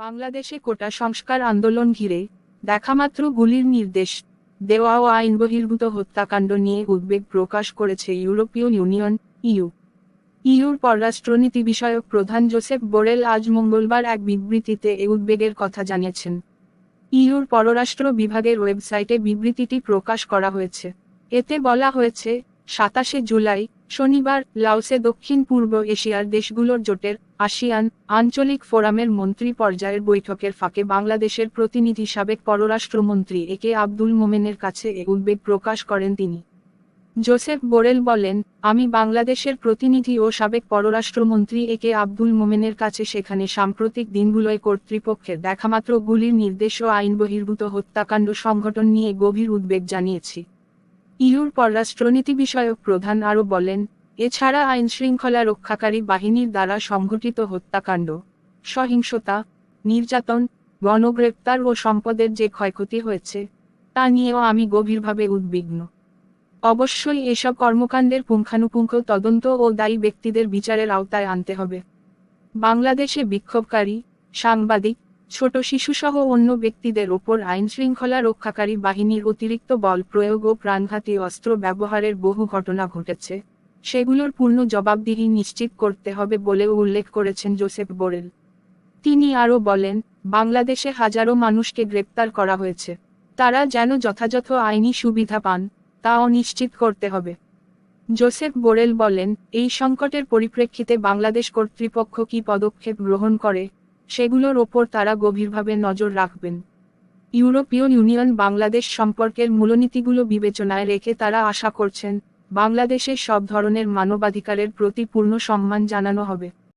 বাংলাদেশে কোটা সংস্কার আন্দোলন ঘিরে দেখামাত্র গুলির নির্দেশ দেওয়া ও আইন বহির্ভূত হত্যাকাণ্ড নিয়ে উদ্বেগ প্রকাশ করেছে ইউরোপীয় ইউনিয়ন ইইউ। ইইউর পররাষ্ট্রনীতি বিষয়ক প্রধান জোসেফ বোরেল আজ মঙ্গলবার এক বিবৃতিতে এ উদ্বেগের কথা জানিয়েছেন। ইইউর পররাষ্ট্র বিভাগের ওয়েবসাইটে বিবৃতিটি প্রকাশ করা হয়েছে। এতে বলা হয়েছে, ২৭শে জুলাই শনিবার লাওসে দক্ষিণ পূর্ব এশিয়ার দেশগুলোর জোটের আসিয়ান আঞ্চলিক ফোরামের মন্ত্রী পর্যায়ের বৈঠকের ফাঁকে বাংলাদেশের প্রতিনিধি সাবেক পররাষ্ট্রমন্ত্রী একে আব্দুল মোমেনের কাছে এ উদ্বেগ প্রকাশ করেন তিনি। জোসেফ বোরেল বলেন, আমি বাংলাদেশের প্রতিনিধি ও সাবেক পররাষ্ট্রমন্ত্রী একে আব্দুল মোমেনের কাছে সেখানে সাম্প্রতিক দিনগুলোয় কর্তৃপক্ষের দেখামাত্র গুলির নির্দেশ ও আইন বহির্ভূত হত্যাকাণ্ড সংঘটন নিয়ে গভীর উদ্বেগ জানিয়েছি। ইইউর পররাষ্ট্রনীতি বিষয়ক প্রধান আরও বলেন, এছাড়া আইনশৃঙ্খলা রক্ষাকারী বাহিনীর দ্বারা সংঘটিত হত্যাকাণ্ড, সহিংসতা, নির্যাতন, গণগ্রেপ্তার ও সম্পদের যে ক্ষয়ক্ষতি হয়েছে তা নিয়েও আমি গভীরভাবে উদ্বিগ্ন। অবশ্যই এসব কর্মকাণ্ডের পুঙ্খানুপুঙ্খ তদন্ত ও দায়ী ব্যক্তিদের বিচারের আওতায় আনতে হবে। বাংলাদেশে বিক্ষোভকারী, সাংবাদিক, ছোট শিশুসহ অন্য ব্যক্তিদের ওপর আইনশৃঙ্খলা রক্ষাকারী বাহিনীর অতিরিক্ত বল প্রয়োগ ও প্রাণঘাতী অস্ত্র ব্যবহারের বহু ঘটনা ঘটেছে, সেগুলোর পূর্ণ জবাবদিহি নিশ্চিত করতে হবে বলেও উল্লেখ করেছেন জোসেফ বোরেল। তিনি আরও বলেন, বাংলাদেশে হাজারো মানুষকে গ্রেপ্তার করা হয়েছে, তারা যেন যথাযথ আইনি সুবিধা পান তাও নিশ্চিত করতে হবে। জোসেফ বোরেল বলেন, এই সংকটের পরিপ্রেক্ষিতে বাংলাদেশ কর্তৃপক্ষ কী পদক্ষেপ গ্রহণ করে সেগুলোর ওপর তারা গভীরভাবে নজর রাখবেন। ইউরোপীয় ইউনিয়ন বাংলাদেশ সম্পর্কের মূলনীতিগুলো বিবেচনায় রেখে তারা আশা করছেন, বাংলাদেশে সব ধরনের মানবাধিকারের প্রতি পূর্ণ সম্মান জানানো হবে।